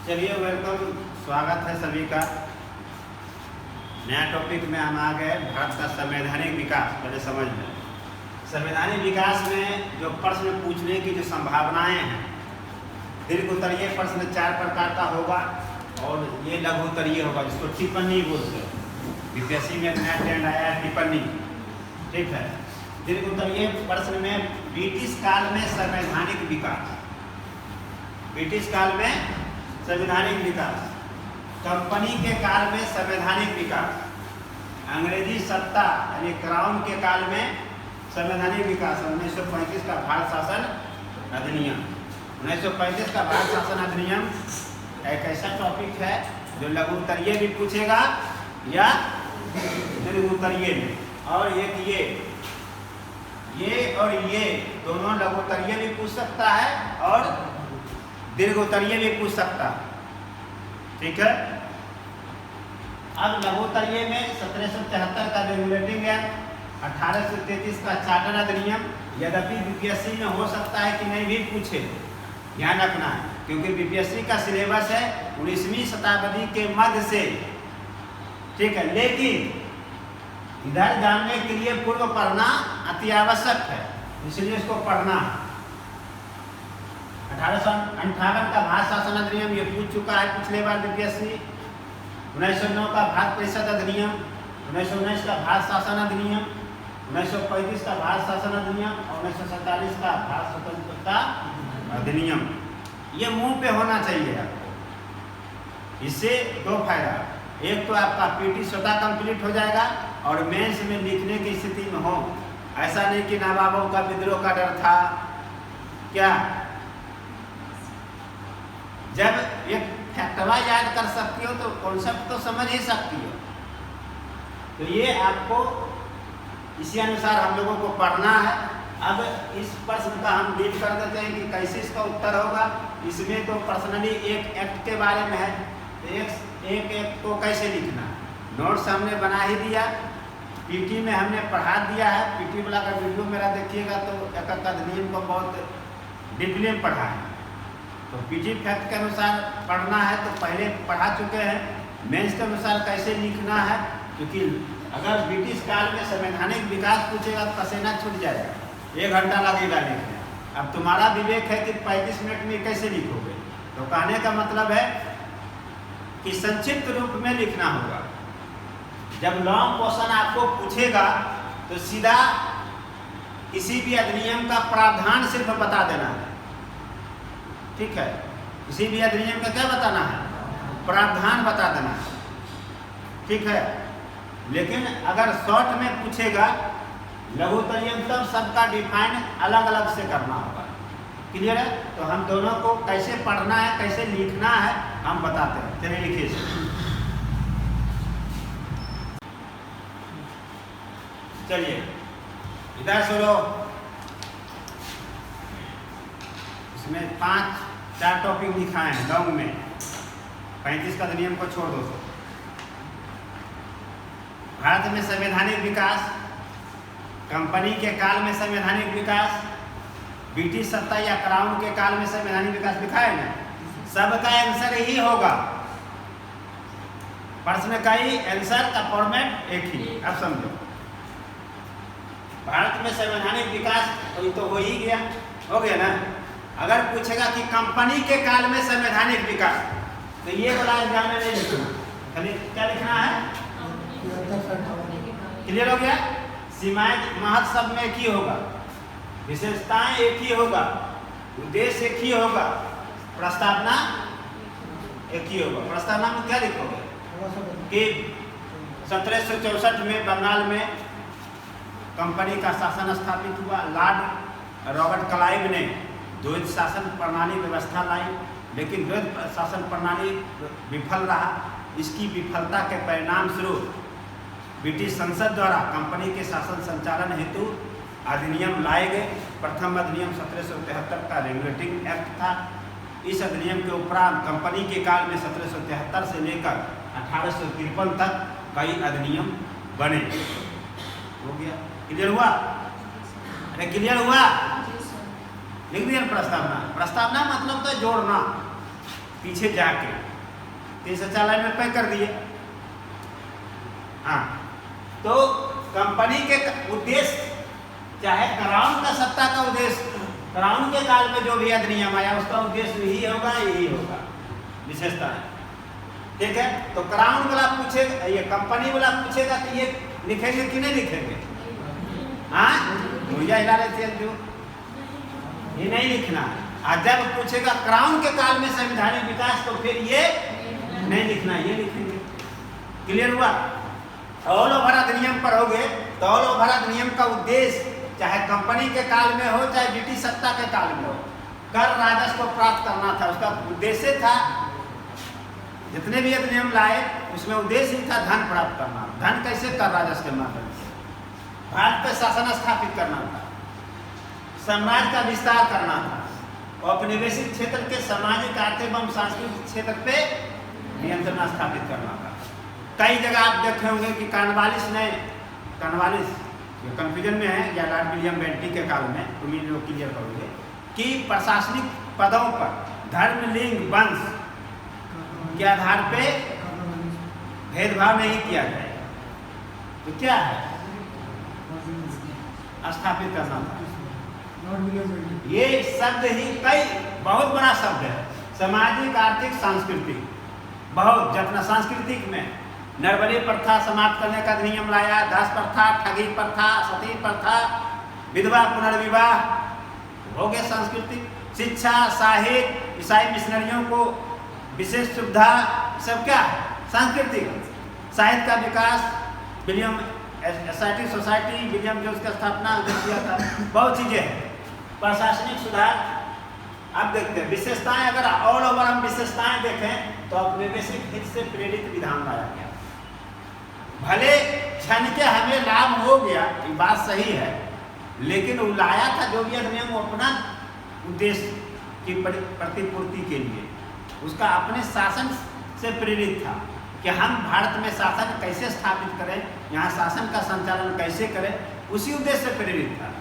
चलिए वेलकम, स्वागत है सभी का। नया टॉपिक में हम आ गए, भारत का संवैधानिक विकास। पहले समझ लें, संवैधानिक विकास में जो प्रश्न पूछने की जो संभावनाएं हैं, दीर्घ उत्तरीय प्रश्न 4 प्रकार का होगा और ये लघु उत्तरीय होगा, जिसको टिप्पणी बोलते हैं। बीपीएससी में नया ट्रेंड आया है टिप्पणी, ठीक है। दीर्घ उत्तरीय प्रश्न में ब्रिटिश काल में संवैधानिक विकास, ब्रिटिश काल में संवैधानिक विकास, कंपनी के काल में संवैधानिक विकास, अंग्रेजी सत्ता यानी क्राउन के काल में संवैधानिक विकास, 1935 का भारत शासन अधिनियम। 1935 का भारत शासन अधिनियम एक ऐसा टॉपिक है जो लघु उत्तरीय भी पूछेगा या दीर्घ उत्तरीय में, और एक ये और ये दोनों लघु उत्तरीय भी पूछ सकता है और दीर्घ उत्तरीय भी पूछ सकता है, ठीक है। अब लघु उत्तरीय में 1773 का रेगुलेटिंग एक्ट, 1833 का चार्टर अधिनियम। यद्यपि बीपीएससी में हो सकता है कि नहीं भी पूछे, ध्यान रखना है, क्योंकि बीपीएससी का सिलेबस है 19वीं शताब्दी के मध्य से, ठीक है। लेकिन इधर जानने के लिए पूर्व पढ़ना अति आवश्यक है, इसलिए इसको पढ़ना है। 1858 का भारत शासन अधिनियम ये पूछ चुका है पिछले बार बीपीएससी। 1909 का भारत परिषद अधिनियम, 1919 का भारत शासन अधिनियम, 1935 का भारत शासन अधिनियम और 1947 का भारत स्वतंत्रता अधिनियम। ये मुंह पे होना चाहिए आपको। इससे दो फायदा, एक तो आपका पीटी स्वतः कंप्लीट हो जाएगा और मेंस में लिखने की स्थिति में हो। ऐसा नहीं कि नवाबों का विद्रोह का डर था, क्या जब एक फैक्टवा याद कर सकती हो तो कॉन्सेप्ट तो समझ ही सकती हो। तो ये आपको इसी अनुसार हम लोगों को पढ़ना है। अब इस प्रश्न का हम डील कर देते हैं कि कैसे इसका उत्तर होगा। इसमें तो पर्सनली एक एक्ट के बारे में है, एक एक्ट को कैसे लिखना, नोट्स हमने बना ही दिया, पीटी में हमने पढ़ा दिया है। पीटी वाला का वीडियो मेरा देखिएगा तो एक अधिनियम को बहुत डीपली पढ़ा है। तो पीटी फैक्ट के अनुसार पढ़ना है तो पहले पढ़ा चुके हैं। मेंस के अनुसार कैसे लिखना है, क्योंकि अगर ब्रिटिश काल में संवैधानिक विकास पूछेगा तो पसीना छूट जाएगा, 1 घंटा लगेगा लिखने। अब तुम्हारा विवेक है कि 35 मिनट में कैसे लिखोगे। तो कहने का मतलब है कि संक्षिप्त रूप में लिखना होगा। जब लॉन्ग क्वेश्चन आपको पूछेगा तो सीधा किसी भी अधिनियम का प्रावधान सिर्फ बता देना है, ठीक है। किसी भी अधिनियम का क्या बताना है, प्रावधान बता देना है, ठीक है। लेकिन अगर शॉर्ट में पूछेगा लघु उत्तरीय, तब सबका डिफाइन अलग अलग से करना होगा। क्लियर है। तो हम दोनों को कैसे पढ़ना है, कैसे लिखना है हम बताते हैं। चलिए लिखिए। चलिए इधर सुनो, इसमें 4 टॉपिक लिखा है लॉन्ग में। 35 का अधिनियम को छोड़ दो। भारत में संवैधानिक विकास, कंपनी के काल में संवैधानिक विकास, ब्रिटिश सत्ता या क्राउन के काल में संवैधानिक विकास लिखा है ना। सबका आंसर ही होगा, प्रश्न का ही आंसर का फॉर्मेट एक ही। अब समझो, भारत में संवैधानिक विकास तो हो ही गया, हो गया ना। अगर पूछेगा कि कंपनी के काल में संवैधानिक विकास, तो ये वाला एग्जाम में नहीं लिखना, खाली क्या लिखना है, क्लियर हो गया। सीमाएं महत्व सब में एक ही होगा, विशेषताएं एक ही होगा, उद्देश्य एक ही होगा, प्रस्तावना एक ही होगा। प्रस्तावना में क्या लिखोगे कि 1764 में बंगाल में कंपनी का शासन स्थापित हुआ। लॉर्ड रॉबर्ट क्लाइव ने द्वैध शासन प्रणाली व्यवस्था लाई, लेकिन द्वैध शासन प्रणाली विफल रहा। इसकी विफलता के परिणाम स्वरूप ब्रिटिश संसद द्वारा कंपनी के शासन संचालन हेतु अधिनियम लाए गए। प्रथम अधिनियम 1773 का रेगुलेटिंग एक्ट था। इस अधिनियम के उपरांत कंपनी के काल में 1773 से लेकर 1853 तक कई अधिनियम बने। हो गया, क्लियर हुआ? अरे क्लियर हुआ? लिख दिया प्रस्तावना। प्रस्तावना मतलब तो जोड़ना, पीछे जाके 304 लाइन में पैक कर दिए। हाँ, तो कंपनी के उद्देश्य, चाहे क्राउन का सत्ता का उद्देश्य, क्राउन के काल में जो भी अधिनियम आया उसका उद्देश्य यही होगा, विशेषता है। ठीक है, तो क्राउन वाला पूछेगा, ये कंपनी वाला पूछेगा कि ये लिखेंगे कि नहीं लिखेंगे? हाँ, भैया हिला रहे थे जो, ये नहीं लिखना। और जब पूछेगा क्राउन के काल में संवैधानिक विकास, तो फिर ये नहीं लिखना, ये लिखेंगे। क्लियर हुआ? ऑल ओवर अधिनियम पढ़ोगे तो ऑल ओवर अधिनियम का उद्देश्य, चाहे कंपनी के काल में हो चाहे ब्रिटिश सत्ता के काल में हो, कर राजस्व को प्राप्त करना था। उसका उद्देश्य था, जितने भी अधिनियम लाए उसमें उद्देश्य ही था धन प्राप्त करना। धन कैसे? कर राजस्व के माध्यम से भारत पर शासन स्थापित करना था, साम्राज्य का विस्तार करना था, औपनिवेशिक क्षेत्र के सामाजिक, आर्थिक एवं सांस्कृतिक क्षेत्र पे नियंत्रण स्थापित करना था। कई जगह आप देखे होंगे कि कॉर्नवालिस ये कंफ्यूजन में है, या लॉर्ड विलियम बेंटिक के काल में, तुम इन लोग क्लियर करोगे कि प्रशासनिक पदों पर धर्म, लिंग, वंश के आधार पे भेदभाव नहीं किया जाए। तो क्या है? स्थापित करना था। ये शब्द ही कई बहुत बड़ा शब्द है, सामाजिक, आर्थिक, सांस्कृतिक। बहुत अपना सांस्कृतिक में नरबली प्रथा समाप्त करने का अधिनियम लाया, दास प्रथा, ठगी प्रथा, सती प्रथा, विधवा पुनर्विवाह, हो गया सांस्कृतिक। शिक्षा, साहित्य, ईसाई मिशनरियों को विशेष सुविधा, सब क्या है? सांस्कृतिक। साहित्य का विकास, William Asiatic society, William Jones की स्थापना किया था, बहुत चीजें हैं। प्रशासनिक सुधार, अब देखते हैं विशेषताएं। अगर ऑल ओवर हम विशेषताएं देखें तो औपनिवेशिक हित से प्रेरित विधान लाया गया। भले क्षण के हमें लाभ हो गया, ये बात सही है, लेकिन वो लाया था जो भी अधिनियम वो अपना उद्देश्य की प्रतिपूर्ति के लिए, उसका अपने शासन से प्रेरित था कि हम भारत में शासन कैसे स्थापित करें, यहाँ शासन का संचालन कैसे करें, उसी उद्देश्य से प्रेरित था।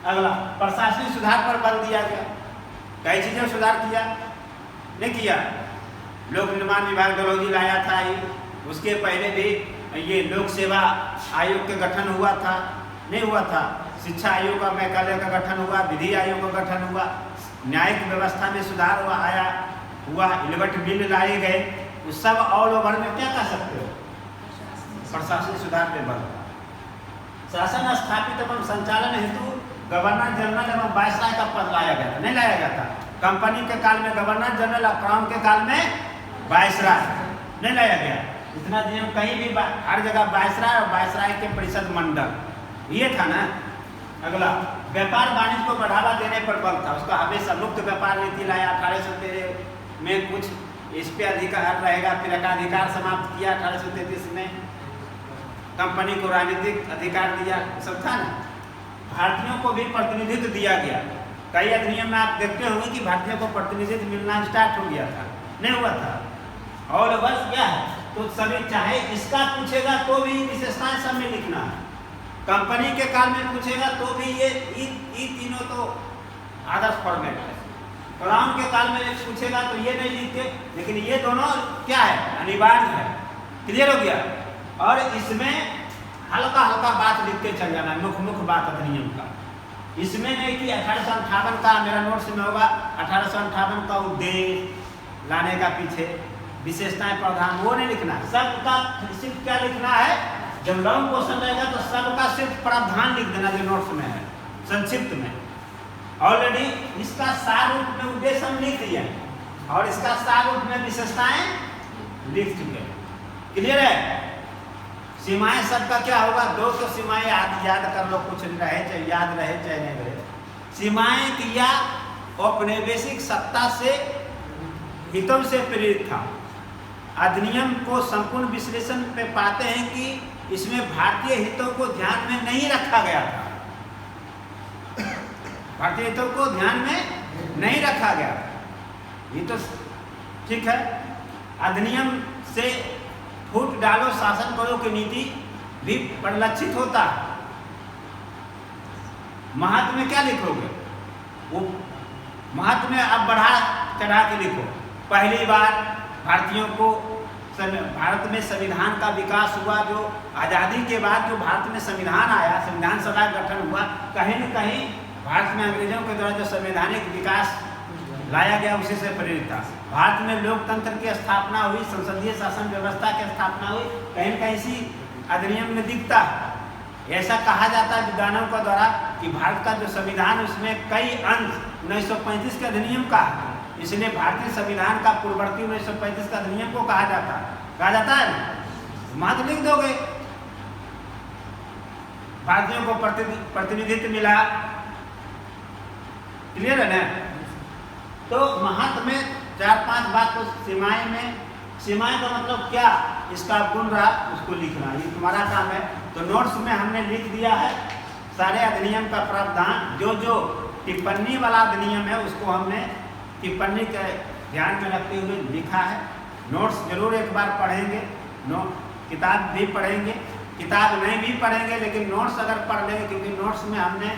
अगला, प्रशासनिक सुधार पर बल दिया गया। कई चीजें सुधार किया, नहीं किया? लोक निर्माण विभाग डलहौजी लाया था ही, उसके पहले भी ये लोक सेवा आयोग का गठन हुआ था, नहीं हुआ था? शिक्षा आयोग का, मैकाले का गठन हुआ, विधि आयोग का गठन हुआ, न्यायिक व्यवस्था में सुधार हुआ, इलबर्ट बिल लाए गए। उस सब ऑल ओवर में क्या कह सकते हो? प्रशासनिक सुधार पे बल। शासन स्थापित एवं संचालन हेतु गवर्नर जनरल एवं वायसराय का पद लाया गया था, नहीं लाया गया था? कंपनी के काल में गवर्नर जनरल और क्राउन के काल में वायसराय, नहीं लाया गया। इतना नियम कहीं भी हर जगह वायसराय और वायसराय के परिषद मंडल, ये था ना। अगला, व्यापार वाणिज्य को बढ़ावा देने पर बल था। उसका हमेशा मुक्त व्यापार नीति लाया। 1813 में कुछ इस पे अधिकार रहेगा, फिर एकाधिकार समाप्त किया 1833 में। कंपनी को राजनीतिक अधिकार दिया, सब था ना। भारतीयों को भी प्रतिनिधित्व दिया गया। कई अधिनियम में आप देखते होंगे कि भारतीयों को प्रतिनिधित्व मिलना स्टार्ट हो गया था, नहीं हुआ था? ऑल ओवर क्या है? तो सभी, चाहे इसका पूछेगा तो भी विशेषताएं सब में लिखना है। कंपनी के काल में पूछेगा तो भी ये तीनों तो आदर्श फॉर्मेट है। क्राउन के काल में पूछेगा तो ये नहीं लिखते, लेकिन ये दोनों क्या है? अनिवार्य है। क्लियर हो गया? और इसमें हल्का हल्का बात लिख के चल जाना है, मुख्य बात अधिनियम का। इसमें नहीं कि 1858 का, मेरा नोट्स में होगा 1858 का उद्देश्य लाने का पीछे विशेषताएं, प्रावधान, वो नहीं लिखना। सबका सिर्फ क्या लिखना है? जब लॉन्ग क्वेश्चन रहेगा तो सबका सिर्फ प्रावधान लिख देना जो नोट्स में है, संक्षिप्त में। ऑलरेडी इसका सार रूप में उद्देश्य हम लिख दिए और इसका सार रूप में विशेषताएं लिख चुके हैं। क्लियर है? सीमाएं सबका क्या होगा? 200 सीमाएं याद कर लो, कुछ रहे चाहे याद रहे चाहे नहीं रहे। सीमाएं किया औपनिवेशिक सत्ता से हितों से प्रेरित था। अधिनियम को संपूर्ण विश्लेषण पे पाते हैं कि इसमें भारतीय हितों को ध्यान में नहीं रखा गया था। भारतीय हितों को ध्यान में नहीं रखा गया, ये तो ठीक है। अधिनियम से फूट डालो शासन करो की नीति भी परिलक्षित होता है। महत्व में क्या लिखोगे? वो महत्व में अब बढ़ा चढ़ा के लिखो, पहली बार भारतीयों को भारत में संविधान का विकास हुआ। जो आज़ादी के बाद जो भारत में संविधान आया, संविधान सभा का गठन हुआ, कहीं न कहीं भारत में अंग्रेजों के द्वारा जो संवैधानिक विकास लाया गया उसी से प्रेरित था। भारत में लोकतंत्र की स्थापना हुई, संसदीय शासन व्यवस्था की स्थापना हुई, कहीं न कहीं इसी अधिनियम में दिखता है। ऐसा कहा जाता है विद्वानों के द्वारा कि भारत का जो संविधान उसमें कई अंश 1935 के अधिनियम का है, इसलिए भारतीय संविधान का पूर्ववर्ती 1935 का अधिनियम को कहा जाता है ना। महत्व लिख दोगे। भारतीयों को प्रतिनिधित्व मिला, क्लियर है ना। तो महत्व में 4-5 बात को सीमाएं का मतलब क्या, इसका गुण रहा उसको लिखना, ये तुम्हारा काम है। तो नोट्स में हमने लिख दिया है सारे अधिनियम का प्रावधान, जो जो टिप्पणी वाला अधिनियम है उसको हमने टिप्पणी के ध्यान में रखते हुए लिखा है। नोट्स जरूर एक बार पढ़ेंगे, किताब भी पढ़ेंगे, किताब नहीं भी पढ़ेंगे लेकिन नोट्स अगर पढ़ लेंगे, क्योंकि नोट्स में हमने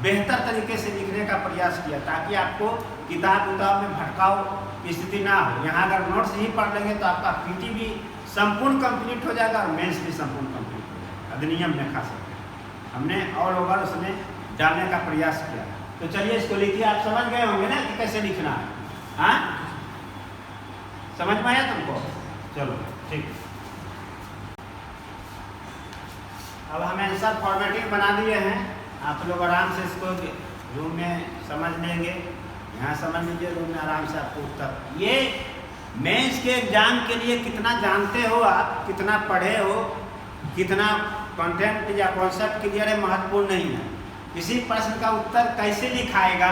बेहतर तरीके से लिखने का प्रयास किया ताकि आपको किताब में भटकाव की स्थिति ना हो। यहाँ अगर नोट्स ही पढ़ लेंगे तो आपका पीटी भी संपूर्ण कंप्लीट हो जाएगा और मेंस भी संपूर्ण कंप्लीट हो जाएगा। अधिनियम में खास करके हमने ऑल ओवर उसमें डालने का प्रयास किया। तो चलिए इसको लिखिए। आप समझ गए होंगे ना कि कैसे लिखना है? हाँ, समझ में आया तुमको? चलो ठीक। अब हमें आंसर फॉर्मेटिंग बना दिए हैं, आप लोग आराम से इसको रूम में समझ लेंगे। यहाँ समझ लीजिए, रूम में आराम से आपको उत्तर। ये मेंस के एग्जाम के लिए कितना जानते हो आप, कितना पढ़े हो, कितना कंटेंट या कॉन्सेप्ट क्लियर है, महत्वपूर्ण नहीं है। किसी प्रश्न का उत्तर कैसे लिखाएगा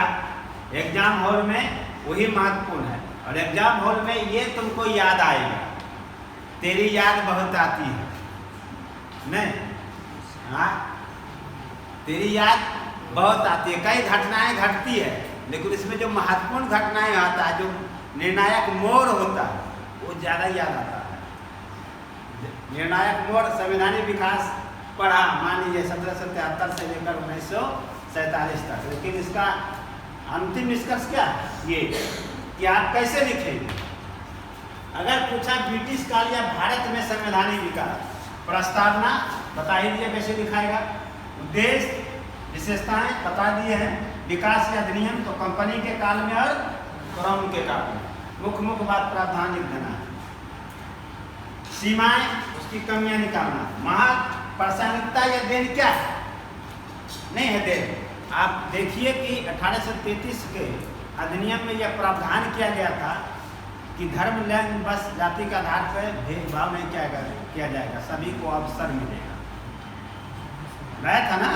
एग्जाम हॉल में वही महत्वपूर्ण है। और एग्जाम हॉल में ये तुमको याद आएगा, तेरी याद बहुत आती है नहीं? हाँ, तेरी याद बहुत आती है। कई घटनाएं घटती है लेकिन इसमें जो महत्वपूर्ण घटनाएं आता है, जो निर्णायक मोड़ होता है, वो ज़्यादा याद आता है। निर्णायक मोड़ संवैधानिक विकास पढ़ा, मान लीजिए 1773 से लेकर 1947 तक, लेकिन इसका अंतिम निष्कर्ष क्या है? ये कि आप कैसे लिखेंगे। अगर पूछा ब्रिटिश काल या भारत में संवैधानिक विकास, प्रस्तावना बता ही दिया कैसे लिखाएगा, उद्देश्य विशेषताएं बता दिए हैं, विकास या अधिनियम तो कंपनी के काल में और क्राउन के काल में, मुख्य बात प्रावधान लिख देना है। सीमाएं, उसकी कमियां निकालना। महत्व, प्रासंगिकता या देन क्या है? नहीं है देन। आप देखिए कि 1833 के अधिनियम में यह प्रावधान किया गया था कि धर्म, लिंग, बस, जाति के आधार पर भेदभाव नहीं किया जाएगा, सभी को अवसर मिलेगा। राय था ना?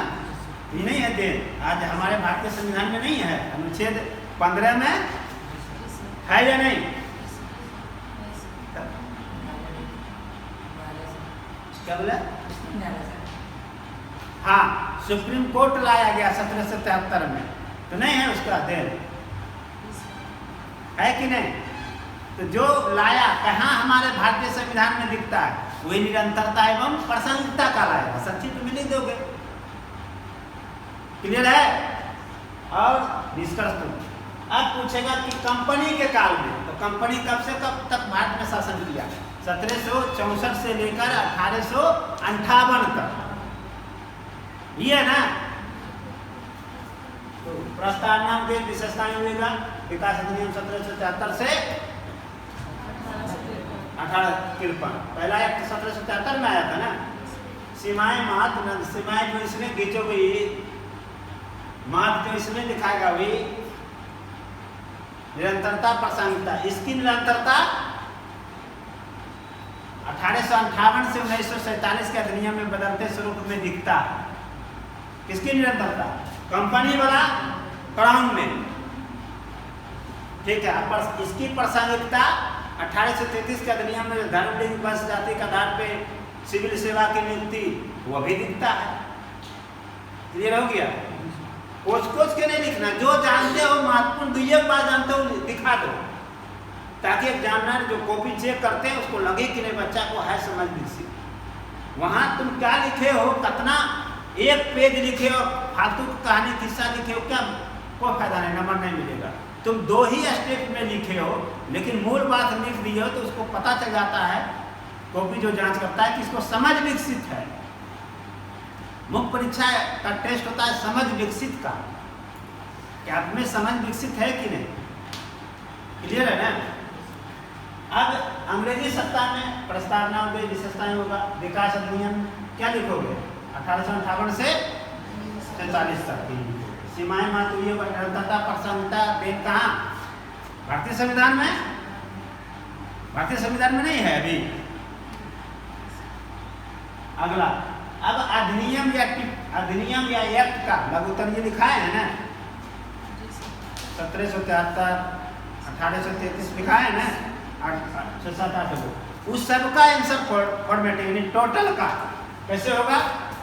ये नहीं है देन। आज हमारे भारतीय संविधान में नहीं है, अनुच्छेद 15 में है या नहीं? क्या बोला? हाँ, सुप्रीम कोर्ट लाया गया 1773 में, तो नहीं है उसका देन, है कि नहीं? तो जो लाया, कहाँ हमारे भारतीय संविधान में दिखता है? वही निरंतरता एवं प्रासंगिकता का लाएगा। सच्ची तो मिल ही दोगे। क्लियर है? और निष्कर्ष तो अब पूछेगा कि कंपनी के काल में, तो कंपनी कब से कब तक भारत में शासन किया? 1764 से लेकर 1858 तक, ये है ना? तो प्रस्तावना के विशेषताएं मिलेगा, विकास अधिनियम 1773 से 1853, पहला एक्ट 1773 में आया था ना। सीमाएं, महत्व, सीमाएं जो इसमें खींचोगे, महत्व जो इसमें दिखाएगा वही निरंतरता, प्रासंगिकता। इसकी निरंतरता 1858 से 1947 के अधिनियम में बदलते स्वरूप में दिखता है। किसकी निरंतरता? कंपनी वाला क्राउन में, ठीक है। पर इसकी प्रासंगिकता 1833 के अधिनियम में धर्म, लिंग, बस, जाति के आधार पे सिविल सेवा की नियुक्ति, वो भी दिखता है। क्लियर हो गया? कोच के नहीं लिखना, जो जानते हो महत्वपूर्ण, दुइये बात जानते हो दिखा दो, ताकि एग्जामिनर जो कॉपी चेक करते हैं उसको लगे कि नहीं बच्चा को है समझ विकसित। वहाँ तुम क्या लिखे हो, कितना एक पेज लिखे और फालतू कहानी किस्सा लिखे हो, क्या कोई फायदा नहीं, नंबर नहीं मिलेगा। तुम 2 ही स्टेप में लिखे हो, लेकिन मूल बात लिख दी हो तो उसको पता चल जाता है, कॉपी जो जांच करता है कि इसको समझ विकसित है। मुख्य परीक्षा का टेस्ट होता है समझ विकसित का, कि आप में समझ विकसित है कि नहीं। क्लियर है ना। अब अंग्रेजी सत्ता में प्रस्तावना हो गई, विशेषताएं होगा, विकास अधिनियम क्या लिखोगे 1858 से 47 तक की सीमाएं महत्व गणतंत्रता प्रसन्नता देन कहाँ भारतीय संविधान में, भारतीय संविधान में नहीं है अभी। अगला अब अधिनियम या एक्ट का लघुत्तर ये लिखा है ना 1773 1833 लिखा है ना 8 उस सब का आंसर फॉर्मेट यानी टोटल का कैसे होगा,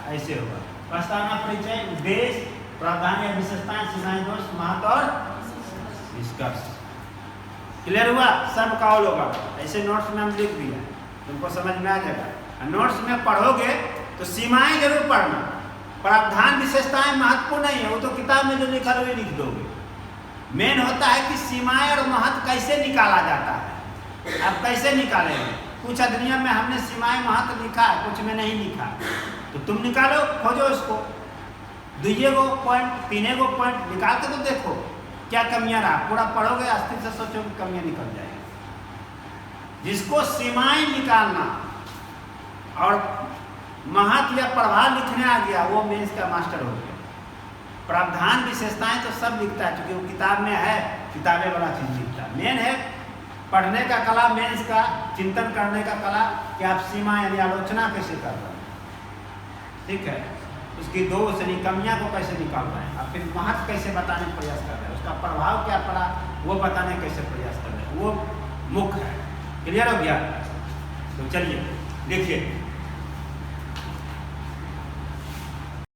ऐसे होगा। प्रस्तावना, परिचय, उद्देश्य, प्रावधान या विशेषताएं, सीमाएं, दोष, महत्व और निष्कर्ष। क्लियर हुआ, सब का ऑल होगा। ऐसे नोट्स में हम लिख दिया, तुमको समझ में आ जाएगा। नोट्स में पढ़ोगे तो सीमाएं जरूर पढ़ना, प्रावधान विशेषताएं महत्वपूर्ण नहीं है, वो तो किताब में जो लिखा है वही लिख दोगे। मेन होता है कि सीमाएं और महत्व कैसे निकाला जाता है। अब कैसे निकालेंगे, कुछ अधिनियम में हमने सीमाएं महत्व लिखा है, कुछ में नहीं लिखा, तो तुम निकालो, खोजो इसको, 2 पॉइंट 3 पॉइंट निकाल के तो देखो क्या कमियां रहा। पूरा पढ़ोगे अस्थिर से सोचो कि कमियां निकल जाएगी। जिसको सीमाएं निकालना और महत्व या प्रभाव लिखने आ गया वो मेंस का मास्टर हो गया। प्रावधान विशेषताएं तो सब लिखता है, क्योंकि वो किताब में है, किताबें वाला चीज लिखता है। मेन है पढ़ने का कला, मेंस का चिंतन करने का कला कि आप सीमा यानी आलोचना कैसे कर रहे हैं, ठीक है, उसकी दोष यानी कमियां को कैसे निकाल रहे हैं, और फिर महत्व कैसे बताने का प्रयास कर रहे हैं, उसका प्रभाव क्या पड़ा वो बताने कैसे प्रयास कर रहे हैं, वो मुख्य है। क्लियर हो गया। तो चलिए देखिए